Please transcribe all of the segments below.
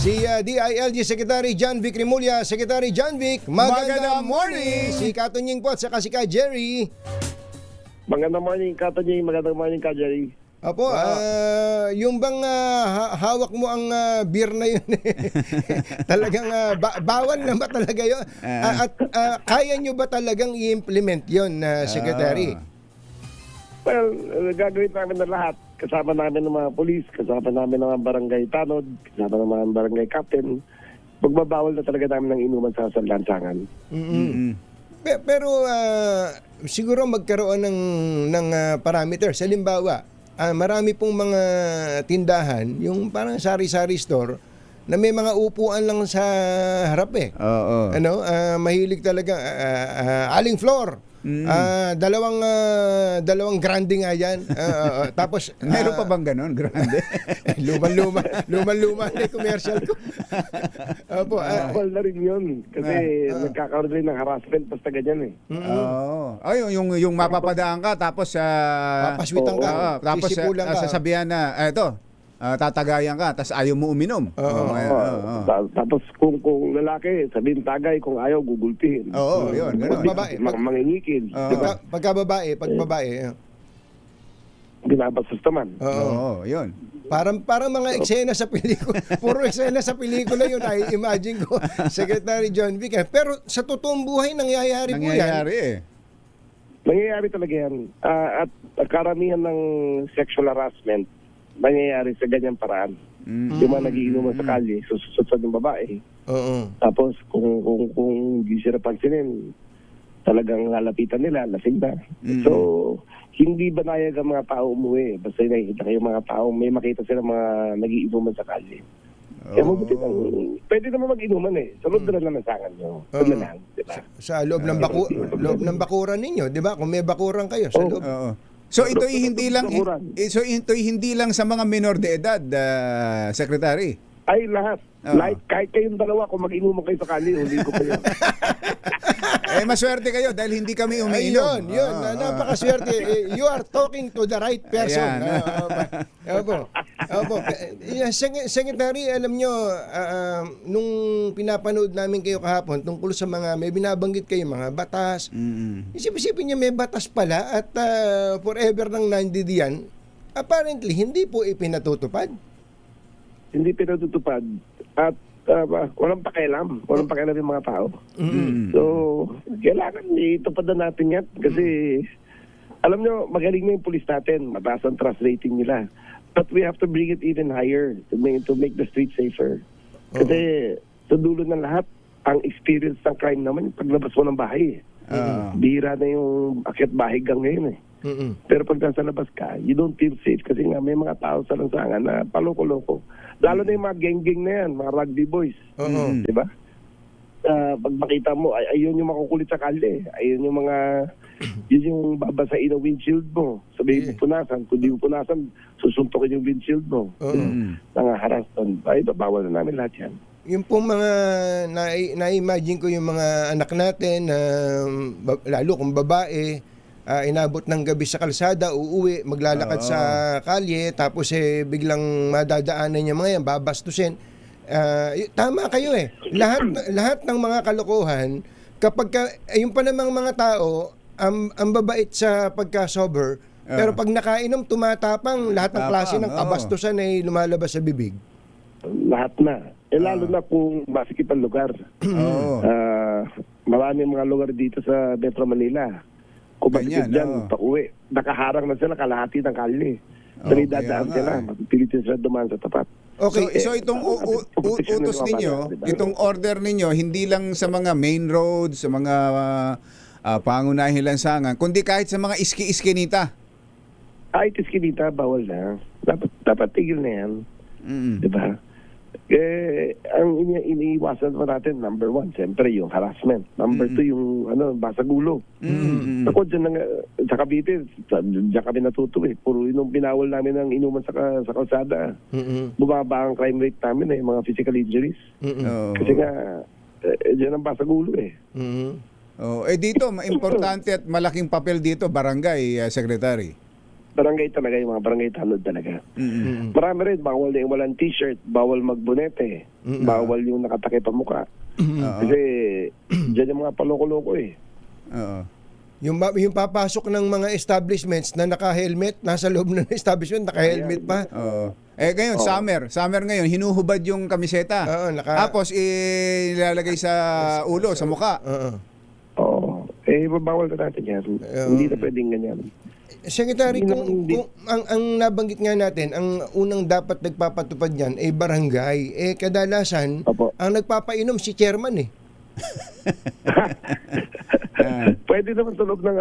Si DILG Secretary John Vic Rimulya. Secretary John Vic, magandang morning! Si Katonying po at saka si Ka Jerry. Magandang morning, Katonying. Magandang morning, Ka Jerry. Apo, yung bang hawak mo ang beer na yun, talagang bawal na ba talaga yun? At kaya nyo ba talagang i-implement yun, Secretary? Well, gagawin namin na lahat. Kasama namin ng mga polis, kasama namin ng mga barangay tanod, kasama ng mga barangay captain. Magbabawal na talaga namin ng inuman sa lansangan. Pero siguro magkaroon ng parameters. Halimbawa, marami pong mga tindahan, yung parang sari-sari store, na may mga upuan lang sa harap eh. Oo. Mahilig talaga aling floor. Dalawang grande nga yan. Tapos Meron pa bang ganun? Grande? Luman-luma na yung commercial ko. Opo. Bawal na rin yun. Kasi nagkakaroon rin ng harassment basta ganyan eh. Oo. Ay, yung mapapadaan ka tapos Papaswitan ka. tapos Sisipulan ka. sasabihan na eto, tatagayan ka tapos ayaw mo uminom. Tapos kung lalaki, sabihin tagay, kung ayaw, gugulpihin. Oo, yun. Ganun. Babae. Mangingikil. Diba? Pag babae. Binabastos naman. Oo, yun. Parang mga eksena sa pelikula. Puro eksena sa pelikula yun. I imagine ko, Secretary John Vic. Pero sa totoong buhay, nangyayari po yan. Nangyayari eh. Nangyayari talaga yan. At karamihan ng sexual harassment, nangyayari sa ganyang paraan. Yung mga nagiinuman sa kalye, susutod ng babae. Oo. Tapos kung hindi sila pansinin, talagang lalapitan nila, lasing na. So, hindi banayag ang mga tao umuwi. Basta nakikita kayo mga tao, may makita sila mga nagiinuman sa kalye. Kaya mabuti lang, pwede naman mag-inuman eh. Sa loob na lang nasangan nyo. Doon na lang, di ba? Sa loob ng bakuran ninyo, di ba? Kung may bakuran kayo sa loob. Oo. So ito'y hindi lang sa mga minor de edad, Secretary. Ay, lahat. Like, kahit kayong dalawa, kung mag-inuman kayo sa kalye, huli ko kayo. Maswerte kayo dahil hindi kami umiinom. Yun. Napakaswerte. You are talking to the right person. Opo. Secretary, alam nyo, nung pinapanood namin kayo kahapon tungkol sa mga, may binabanggit kayo mga batas. Isip-isipin nyo, may batas pala at forever nang nandidiyan. Apparently, hindi po ipinatutupad. Hindi pinatutupad. At walang pakialam. Walang pakialam yung mga tao. So, kailangan itupad na natin yan. Kasi, alam nyo, magaling na yung police natin. Mataas ang trust rating nila. But we have to bring it even higher to make the street safer. Kasi, sa dulo ng lahat, ang experience ng crime naman, yung paglabas mo ng bahay. Bihira na yung akyat bahay gang ngayon eh. Pero pag nasa labas ka, you don't feel safe kasi nga may mga tao sa lansangan na paloko-loko. Lalo na yung mga gang-gang na yan, mga rugby boys. Diba? Pag makita mo, ayun yung makukulit sa kalye. Ayun yung mga, yun yung babasain ng windshield mo. Sabihin mo punasan. Kung di mo punasan, susuntokin yung windshield mo. Nangaharas doon. Ito, bawal na namin lahat yan. Yung pong mga na-imagine ko yung mga anak natin, lalo kung babae, inabot ng gabi sa kalsada, uuwi, maglalakad sa kalye, tapos biglang madadaanan niya mga yan, babastusin. Tama kayo eh. Lahat ng mga kalokohan, kapag yung pa namang mga tao, ang babait sa pagka-sober, pero pag nakainom, tumatapang, lahat ng klase ng kabastusan ay lumalabas sa bibig. Lahat na. Lalo na kung masikip ang lugar. Marami mga lugar dito sa Metro Manila. Kung masikip dyan, pauwi. Nakaharang na sila kalahati ng kalye. Dadaan sila. Mapipilitin sila dumaan sa tapat. Okay, so itong utos ninyo, itong order ninyo, hindi lang sa mga main roads, sa mga pangunahing lansangan, kundi kahit sa mga iski-iskinita. Iskinita, bawal na. Dapat tigil na yan. Diba? Ang iniiwasan pa natin, number 1, siyempre yung harassment. Number 2, yung basagulo. Ako dyan sa Cavite, dyan kami natuto eh. Puro yung binawal namin ng inuman sa kalsada. Bumaba ang crime rate namin mga physical injuries. Kasi nga, dyan ang basagulo eh. Dito, importante at malaking papel dito, barangay, Secretary. barangay talaga, yung mga barangay tanod talaga. Mm-mm. Marami rin, bawal na yung walang t-shirt, bawal magbunete, bawal yung nakatakip ang mukha. Oo. Kasi dyan yung mga paloko-loko eh. Oo. Yung papasok ng mga establishments na naka-helmet, nasa loob ng establishment, naka-helmet pa. Oo. Eh ngayon, summer ngayon, hinuhubad yung kamiseta. Oo, Tapos ilalagay sa ulo, sa mukha. Oo. Oo. Eh, bawal na natin yan. Hindi na pwedeng ganyan. Secretary, Hindi kung ang nabanggit nga natin, ang unang dapat nagpapatupad niyan ay barangay. Eh kadalasan, Opo. ang nagpapainom si chairman eh. Pwede naman sa loob ng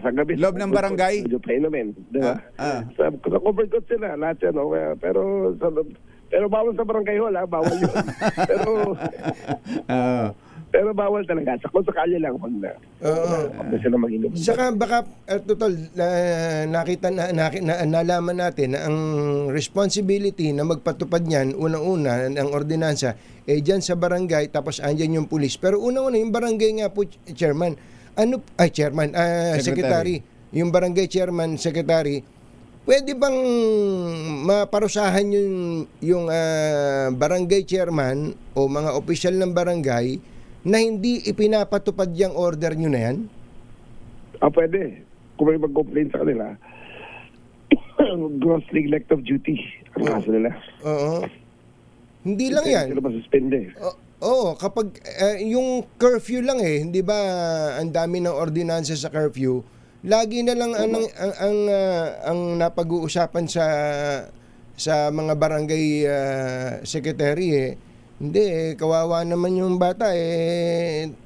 sa gabi. Loob ng barangay? Medyo painumin, di ba? Sa covered court sila, lahat yan. Pero bawal sa barangay hall, bawal yun. Pero bawal talaga. Kung sakali lang pag na sila mag-inom. Saka baka, total, nalaman natin na ang responsibility na magpatupad niyan, unang-una, ang ordinansa, dyan sa barangay, tapos andyan yung pulis. Pero unang-una, yung barangay nga po, chairman, secretary, yung barangay chairman, secretary, pwede bang maparusahan yung barangay chairman o mga opisyal ng barangay na hindi ipinapatupad yung order nyo na yan? Pwede. Kung may mag-complain sa kanila, gross neglect of duty ang kaso nila. Oo. Hindi lang yan. Sila masuspende. Oo, kapag yung curfew lang hindi ba ang dami ng ordinansa sa curfew, lagi na lang ang napag-uusapan sa mga barangay secretary Hindi, kawawa naman yung bata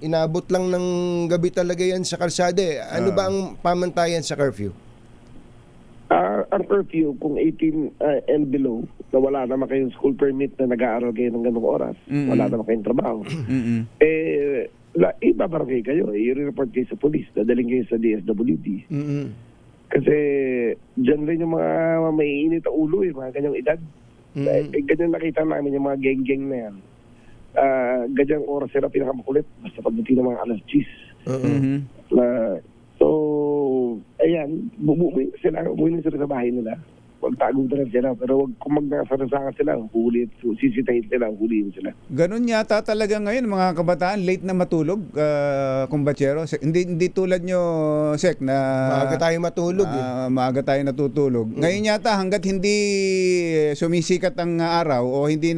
inabot lang ng gabi talaga yan sa kalsada Ano ba ang pamantayan sa curfew? Ang curfew, kung 18 and below, na wala naman kayong school permit na nag-aaral kayo ng ganung oras, wala naman kayong trabaho, ibabarangay kayo, i-report kayo sa police, dadaling kayo sa DSWD. Kasi dyan rin yung mga maiinit na ulo, mga ganyang edad. Ganyan nakita namin yung mga geng-geng na yan. Ganyang oras sila pinakamakulit, basta pagdating ng mga alas 10. So, ayan, umuwi na sila sa bahay nila. Magtagong na sila, pero wag kung magnasarasangan sila, sisitahin sila, huliin sila. Ganun yata talaga ngayon, mga kabataan, late na matulog, kumbachero. Hindi tulad nyo, Sek, na Maaga tayo matulog maaga tayo natutulog. Ngayon yata, hanggat hindi sumisikat ang araw o hindi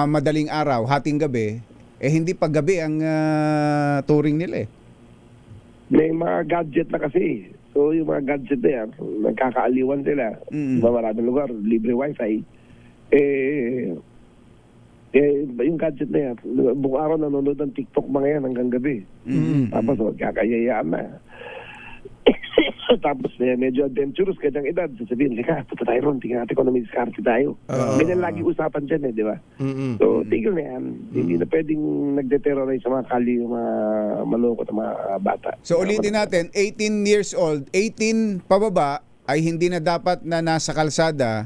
madaling araw, hating gabi, hindi paggabi ang touring nila May mga gadget na kasi. So, yung mga gadget na yan, nagkakaaliwan sila. Diba, maraming lugar, libre wifi. Yung gadget na yan, buong araw nanonood ng TikTok mga yan hanggang gabi. Tapos, kakayayaan na. Tapos, medyo adventurous kanyang edad. Sasabihin, lika, punta tayo ron, tingnan natin kung may diskarte tayo. Ganyan lagi usapan dyan di ba? So, tigil na yan. Hindi na pwedeng nagdeterrorize sa mga kali, yung mga maloko at mga bata. So ulitin natin, 18 years old, 18 pababa ay hindi na dapat na nasa kalsada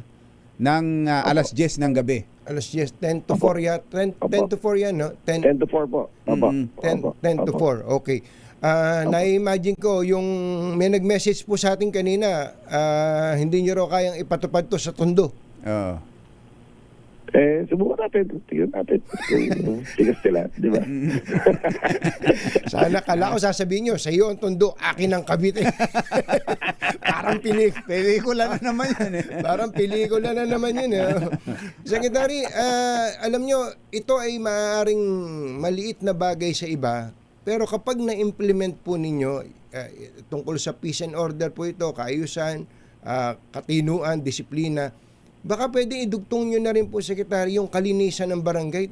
ng alas 10 ng gabi. Alas 10, 10 to 4 yan. 10 to 4 yan, no? 10 to 4 po. 10 to 4, okay. Na-imagine ko, yung may nag-message po sa atin kanina, hindi nyo raw kayang ipatupad to sa Tondo. Oo. Subukan natin. Tingnan natin. Tigas sila, di ba? Sana kala ko sasabihin nyo, sa iyo ang Tondo, akin ang Cavite. Parang Pelikula na naman yan Parang pelikula na naman yun. Secretary, alam nyo, ito ay maaaring maliit na bagay sa iba, pero kapag na-implement po ninyo, tungkol sa peace and order po ito, kaayusan, katinuan, disiplina, baka pwede idugtong nyo na rin po, Secretary, yung kalinisan ng barangay.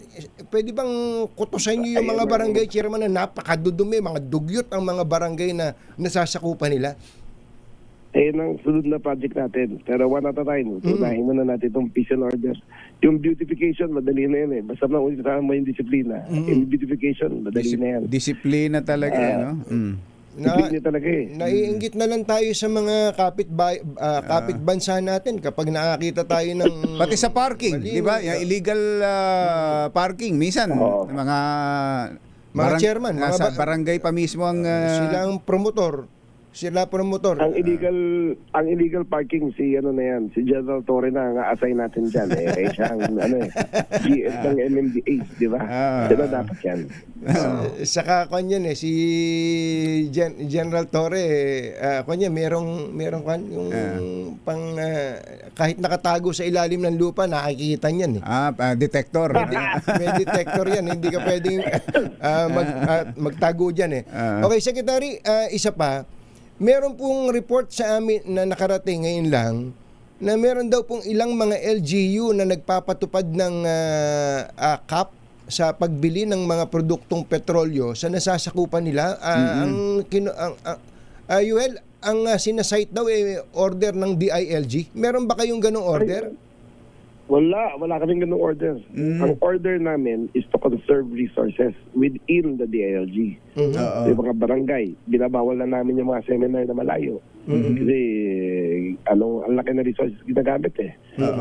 Pwede bang kutusan nyo yung mga barangay chairman na napakadudumi, mga dugyot ang mga barangay na nasasakupan nila? Ang sunod na project natin. Pero one at a time. Unahin muna natin itong peace and order. Yung beautification, madali na yan Basta na ulitin mo yung disiplina. Yung beautification, madali na yan. Disiplina talaga no? Disiplina talaga Naiinggit na lang tayo sa mga kapit bansa natin kapag nakakita tayo ng pati sa parking, di ba? Yung illegal parking minsan mga chairman, nasa barangay pa mismo ang sila ang promotor. Sila promotor. Ang illegal parking si ano na yan, si General Torre na ang assign natin diyan eh. Siya ang GS ng MMDA, di ba? Sila dapat yan. Saka kanyan si General Torre kanyan merong yung pang kahit nakatago sa ilalim ng lupa nakikita niyan eh. Detector. May detector yan, hindi ka pwedeng magtago diyan eh. Okay, Secretary, isa pa, meron pong report sa amin na nakarating ngayon lang na meron daw pong ilang mga LGU na nagpapatupad ng cap sa pagbili ng mga produktong petrolyo sa nasasakupan nila. Yuel, ang sinasite daw order ng DILG. Meron ba kayong ganong order? Wala kaming ganung order. Ang order namin is to conserve resources within the DILG. Yung mga barangay, binabawal na namin yung mga seminar na malayo. Kasi ang laki na resources ginagamit eh.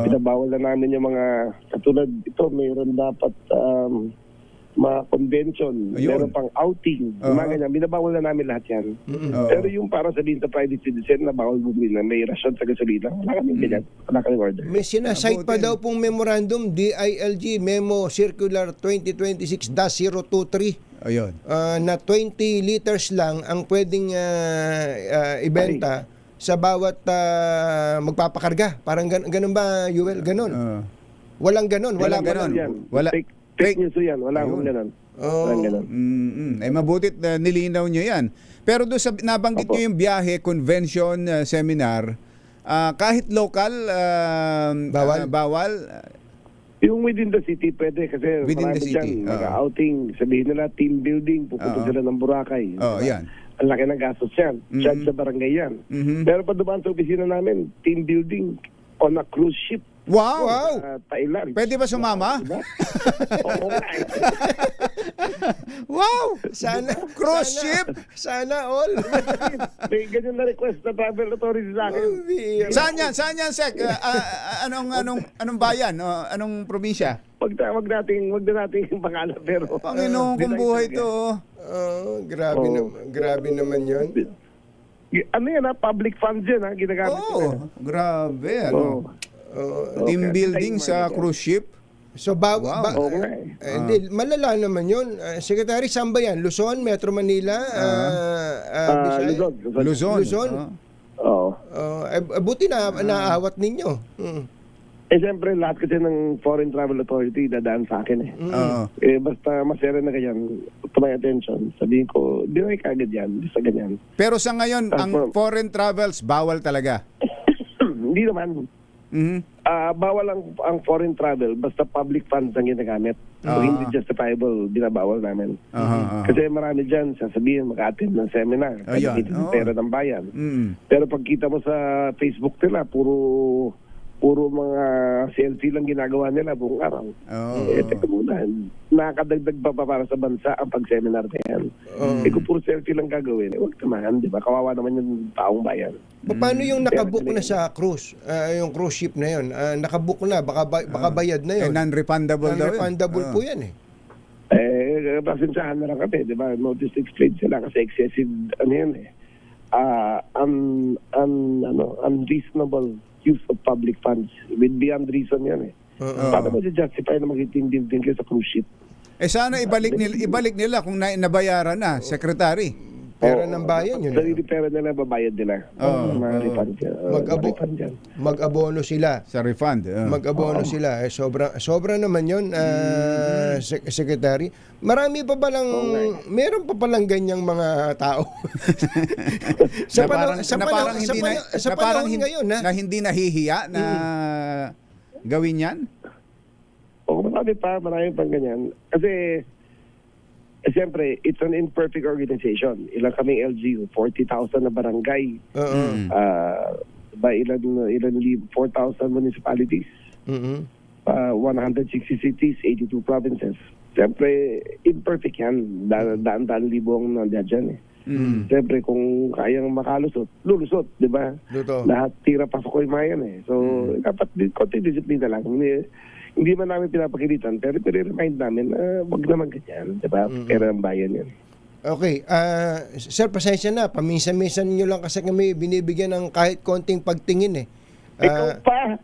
Binabawal na namin yung mga, katulad ito, mayroon dapat mga convention, meron pang outing, mga ganyan, binabawal na namin lahat yan. Pero yung para sabihin sa private citizen na bawal bumili na may rasyon sa gasolina, wala kaming ganyan, wala kaming order. May sinasite pa daw pong memorandum, DILG Memo Circular 2026-023. Ayun. Na 20 liters lang ang pwedeng ibenta sa bawat magpapakarga. Parang ganun ba, Yuel? Ganun? Walang ganun. Walang ganun. Wala. Fake news yan. Walang ganun. Walang ganun. Mabutit na nilinaw nyo yan. Pero doon sa nabanggit nyo yung biyahe, convention, seminar, kahit local, bawal. Yung within the city pwede kasi Within the marami city, dyan, mag-outing, sabihin nila team building, pupunta sila ng Boracay. Yan. Ang laki ng gastos yan. Charge sa barangay yan. Pero pag dumaan sa opisina namin, team building on a cruise ship. Wow! Thailand. Pwede ba sumama? Diba? Oo nga. Wow! Sana Cruise ship? Sana all. May ganyan na request na travel authority sa akin. Saan yan, Sek? Anong bayan? Anong probinsya? Wag na nating pangalan pero Panginoon kong buhay to. Grabe naman 'yon. Ano yan public funds yan ginagamit nila. Grabe team Okay. building sa cruise ship. So hindi, malala naman 'yon. Secretary, saan ba yan? Luzon, Metro Manila, Visayas? Luzon. Oo. Buti na naawat ninyo. Siyempre, lahat kasi ng Foreign Travel Authority dadaan sa akin basta masera na ganyan, to my attention, sabihin ko, di na kagad yan, di sa ganyan. Pero sa ngayon, ang foreign travels, bawal talaga? Hindi naman. Bawal ang foreign travel, basta public funds ang ginagamit. So, hindi justifiable, binabawal namin. Kasi marami dyan, sasabihin, mag-attend ng seminar, pera ng bayan. Pero pagkita mo sa Facebook nila, puro mga selfie lang ginagawa nila buong araw. Teka muna, nakakadagdag pa para sa bansa ang pag-seminar na yan. Kung puro selfie lang gagawin, huwag naman, di ba? Kawawa naman yung taong bayan. Paano yung nakabook na sa cruise? Yung cruise ship na yun, nakabook na, baka bayad na yun. Non-refundable daw yun. Non-refundable po yan Pasensyahan na lang kami, di ba? Notice explain sila kasi excessive, unreasonable use of public funds with beyond reason yan Paano mo justify na mag-team building kayo sa cruise ship? Sana ibalik nila kung nabayaran na, Secretary. Pera ng bayan yun. Sarili pera nila, babayad nila. Mag-abono sila. Sa refund. Mag-abono sila. Sobra naman yun, Secretary. Meron pa palang ganyang mga tao. sa panahon ngayon, na hindi nahihiya na gawin yan? Marami pang ganyan. Kasi siyempre, it's an imperfect organization. Ilang kaming LGU, 40,000 na barangay. Ilan 4,000 municipalities. 160 cities, 82 provinces. Siyempre, imperfect yan. Daan-daan libong nandiyan dyan Siyempre, kung kayang makalusot, lulusot, di ba? Lahat tira pasok ko yung mga yan So, dapat konti disiplina lang. Hindi man namin pinapakilitan, pero remind namin na wag naman ganyan, di ba? Pera ng bayan yan. Okay, sir, pasensya na. Paminsan-minsan nyo lang kasi kami binibigyan ng kahit konting pagtingin eh. Ikaw pa.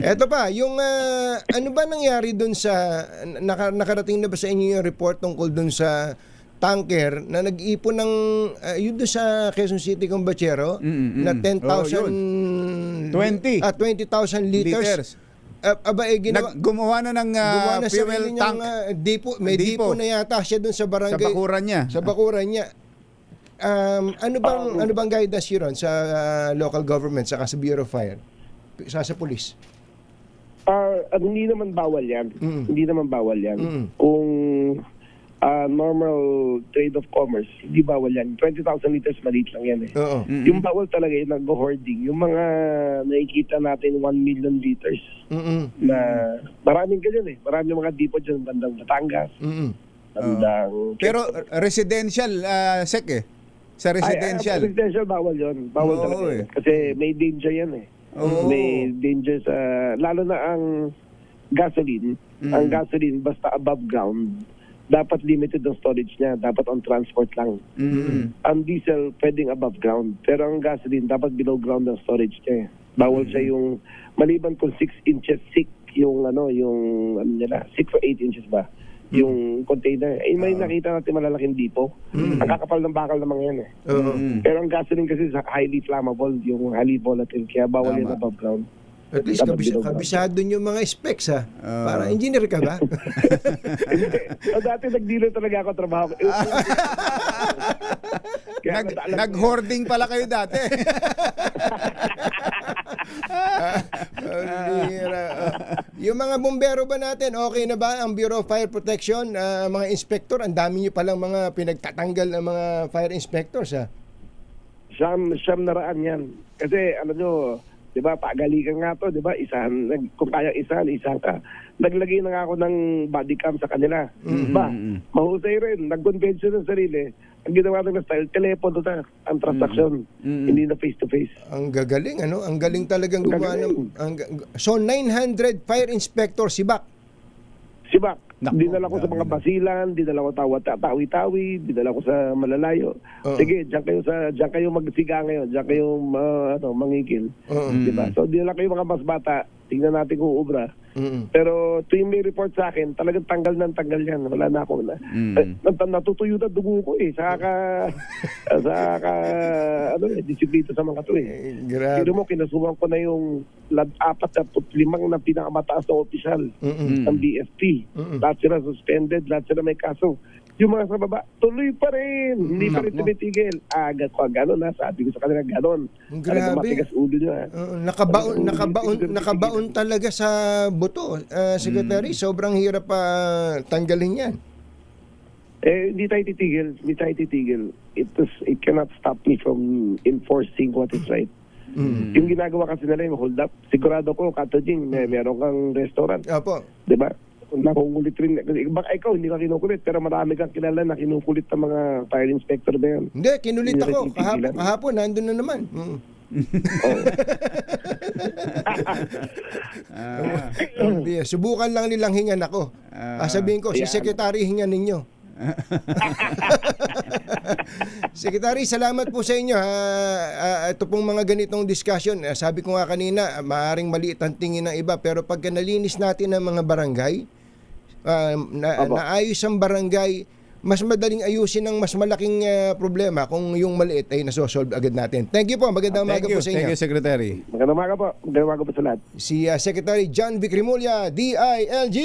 Eto pa, yung ano ba nangyari dun sa, nakarating na ba sa inyo yung report tungkol dun sa tanker na nag-ipon ng, yun doon sa Quezon City Combachero, na 10,000, 20. 20,000 liters. Aba, Gumawa na ng gumawa na fuel sarili tank niyang, depo, may Depo. depo na yata siya doon sa sa barangay. bakuran niya. Sa bakuran niya. Ano bang guidance yun ron sa local government saka sa Bureau of Fire? Sa police? Hindi naman bawal yan. Mm. Hindi naman bawal yan. Mm. Kung normal trade of commerce, hindi bawal yan. 20,000 liters, maliit lang yan eh. Oo. Yung bawal talaga yung nag-hoarding. Yung mga nakikita natin 1 million liters Mm. na maraming ganyan eh. Maraming mga depot dyan, bandang Batangas, Mm. bandang... Pero residential, sec eh. Sa residential. Residential, bawal yun. Bawal Oo, talaga. eh. Kasi may danger yan eh. Oo. May danger sa... Lalo na ang gasoline. Ang gasoline, basta above ground, dapat limited ang storage niya. Dapat on transport lang. Ang diesel, pwedeng above ground. Pero ang gasoline, dapat below ground ang storage niya. Bawal siya yung... Maliban kung 6 inches thick yung nila, 6 or 8 inches ba? Yung container. May nakita natin malalaking dipo. Ang kakapal ng bakal naman yan eh. Oo. Pero ang gasoline kasi highly flammable, yung highly volatile, kaya bawal Tama. yan above ground. At least Dapat below ground. kabisado nyo mga specs ha. Para engineer ka ba? Dati nag-dealer talaga ako trabaho. Kaya alam ko Nag-hoarding pala kayo dati. Yung mga bumbero ba natin, okay na ba ang Bureau of Fire Protection? Mga inspector, ang dami nyo palang mga pinagtatanggal ng mga fire inspectors ha. Siyam na raan yan. Kasi ano nyo, di ba, pagalikan nga to, di ba, kung kaya isahan ka. Naglagay na nga ako ng body cam sa kanila. Ba, mahusay rin, nag-convention ng sarili. Ang ginawa ng style, telepono na ang transaction, hindi na face-to-face. Ang gagaling, ano? Ang galing talagang gumawa Gagaling. So, 900 fire inspector si Bak. Sibak, Nako, dinala ko sa mga basilan, dinala ko tawi-tawi, dinala ko sa malalayo. Oo. Sige, diyan kayo magsiga ngayon, diyan kayo mangikil. Oo. Diba? So dinala ko yung mga mas bata, tingnan natin kung ubra. Mm-mm. Pero tuwing may report sa akin, talagang tanggal yan. Wala na ako na. Natutuyo na dugo ko eh. Disiplito sa mga to eh. Grabe. Pero mo, kinasuhan ko na yung 45 na pinakamataas na opisyal ng BFP. Lahat sila suspended, lahat sila may kaso. Yung mga sa baba, tuloy pa rin. Hindi pa rin tumitigil. Agad ko, gano'n na. Sabi ko sa kanila, gano'n. Grabe. Matigas ulo nyo ha. Nakabaon talaga sa buto, Secretary. Sobrang hirap pa tanggalin yan. Hindi tayo titigil. It cannot stop me from enforcing what is right. Yung ginagawa kasi nila yung hold up. Sigurado ko, Katojing, meron kang restaurant. Opo. Diba? Nakukulit rin. Baka ikaw, hindi ka kinukulit. Pero marami kang kilala na kinukulit ng mga fire inspector na yan. Hindi, kinulit Hindi ako. na titigilan. Kahapon, nandun na naman. Subukan lang nilang hingan ako. Sabihin ko, si Yan. Secretary hingan ninyo. Secretary, salamat po sa inyo. Ito pong mga ganitong discussion. Sabi ko nga kanina, maaaring maliit ang tingin ng iba. Pero pagka nalinis natin ang mga barangay, naayos ang barangay, mas madaling ayusin ng mas malaking problema kung yung maliit ay nasosolve agad natin. Thank you po. Magandang umaga po sa inyo. Thank you, Secretary. Magandang umaga po sa lahat. Si Secretary John Vic Rimulya, DILG.